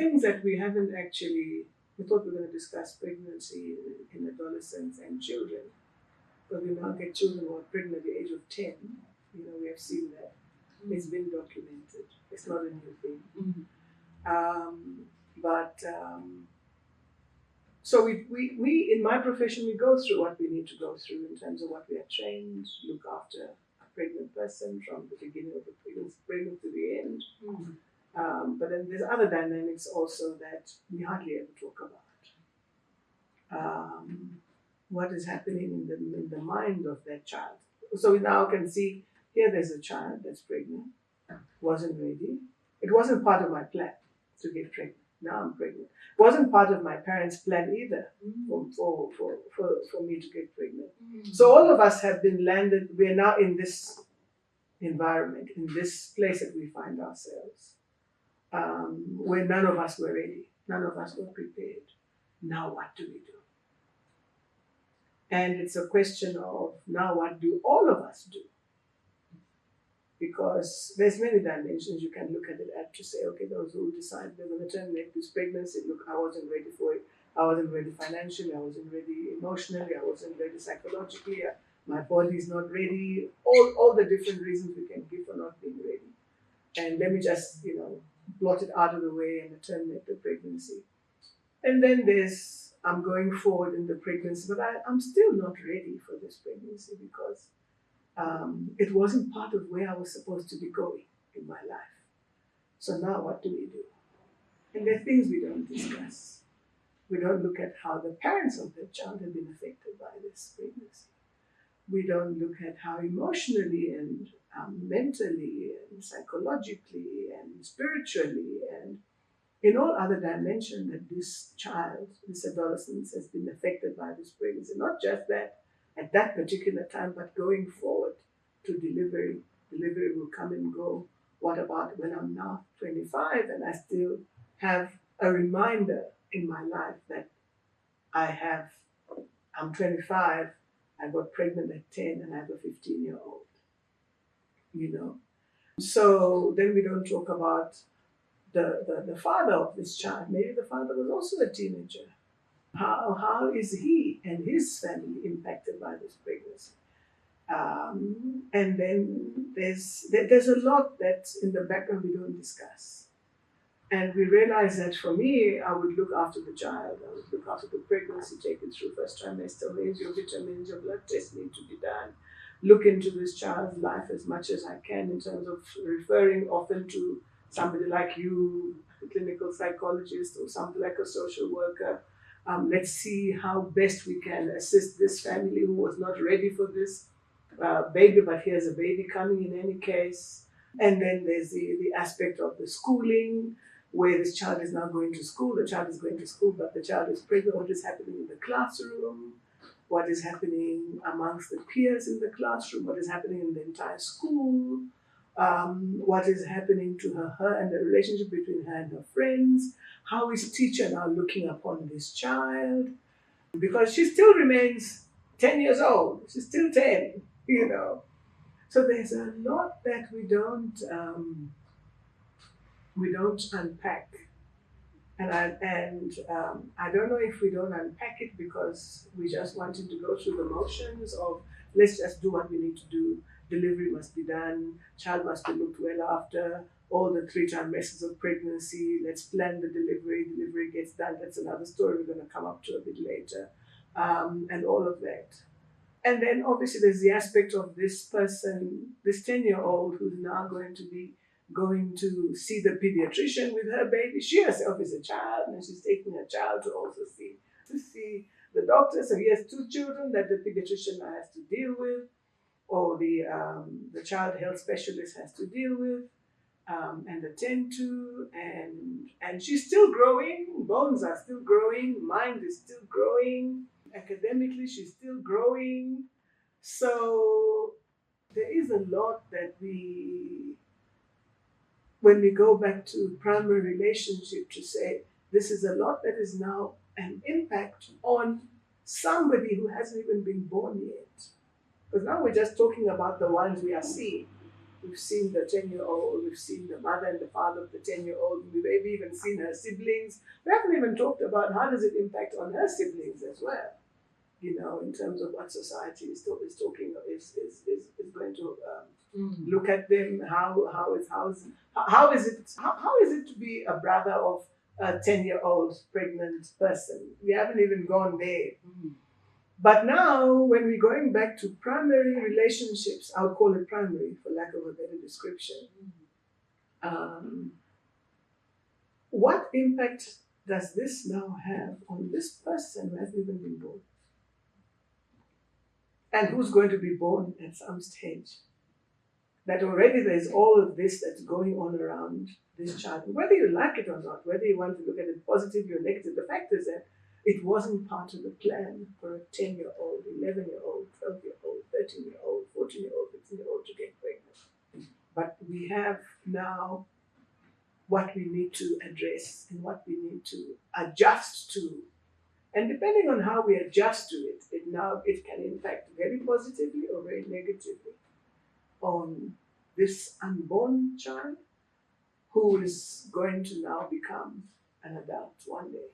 things that we haven't actually, we thought we were going to discuss pregnancy in adolescents and children, but we now get children who are pregnant at the age of 10. We have seen that. It's been documented. It's not a new thing. But so we in my profession, we go through what we need to go through in terms of what we are trained, look after a pregnant person from the beginning of the pregnancy to the end. But then there's other dynamics also that we hardly ever talk about. What is happening in the mind of that child. So we now can see here there's a child that's pregnant, wasn't ready. It wasn't part of my plan to get pregnant. Now I'm pregnant. Wasn't part of my parents' plan either for me to get pregnant. So all of us have been landed, we're now in this environment, in this place that we find ourselves, where none of us were ready, none of us were prepared. Now what do we do? And it's a question of now what do all of us do? Because there's many dimensions you can look at it at to say, okay, those who decide they're going to terminate this pregnancy, look, I wasn't ready for it. I wasn't ready financially. I wasn't ready emotionally. I wasn't ready psychologically. My body's not ready. All the different reasons we can give for not being ready. And let me just, blot it out of the way and terminate the pregnancy. And then there's, I'm going forward in the pregnancy, but I'm still not ready for this pregnancy because it wasn't part of where I was supposed to be going in my life. So now what do we do? And there are things we don't discuss. We don't look at how the parents of the child have been affected by this pregnancy. We don't look at how emotionally and mentally and psychologically and spiritually and in all other dimensions that this child, this adolescent has been affected by this pregnancy. Not just that at that particular time, but going forward to delivery. Delivery will come and go. What about when I'm now 25 and I still have a reminder in my life that I'm 25, I got pregnant at 10 and I have a 15-year-old, So then we don't talk about the father of this child. Maybe the father was also a teenager. How is he and his family impacted by this pregnancy? And then there's a lot that's in the background we don't discuss. And we realize that for me, I would look after the child, I would look after the pregnancy, take it through first trimester, your vitamins, your blood tests need to be done. Look into this child's life as much as I can in terms of referring often to somebody like you, a clinical psychologist, or somebody like a social worker. Let's see how best we can assist this family who was not ready for this baby, but here's a baby coming in any case. And then there's the aspect of the schooling, where this child is now going to school. The child is going to school, but the child is pregnant. What is happening in the classroom? What is happening amongst the peers in the classroom? What is happening in the entire school? What is happening to her and the relationship between her and her friends? How is teacher now looking upon this child? Because she still remains 10 years old. She's still 10, So there's a lot that we don't unpack. And I don't know if we don't unpack it because we just wanted to go through the motions of let's just do what we need to do. Delivery must be done. Child must be looked well after. All the 3 trimesters of pregnancy. Let's plan the delivery. Delivery gets done. That's another story we're going to come up to a bit later. And all of that. And then obviously there's the aspect of this person, this 10-year-old who's now going to see the pediatrician with her baby. She herself is a child and she's taking her child to also see the doctor. So he has 2 children that the pediatrician has to deal with, or the child health specialist has to deal with and attend to. And she's still growing, bones are still growing, mind is still growing, academically she's still growing. So there is a lot that when we go back to primary relationship, to say this is a lot that is now an impact on somebody who hasn't even been born yet. Because now we're just talking about the ones we are seeing. We've seen the 10-year-old, we've seen the mother and the father of the 10-year-old, we've maybe even seen her siblings. We haven't even talked about how does it impact on her siblings as well, in terms of what society is talking, is going to look at them, how is it to be a brother of a 10-year-old pregnant person. We haven't even gone there. But now, when we're going back to primary relationships, I would call it primary for lack of a better description. What impact does this now have on this person who hasn't even been born? And who's going to be born at some stage? That already there's all of this that's going on around this child. Whether you like it or not, whether you want to look at it positively or negative, the fact is that it wasn't part of the plan for a 10-year-old, 11-year-old, 12-year-old, 13-year-old, 14-year-old, 15-year-old to get pregnant. But we have now what we need to address and what we need to adjust to. And depending on how we adjust to it, it can impact very positively or very negatively on this unborn child who is going to now become an adult one day.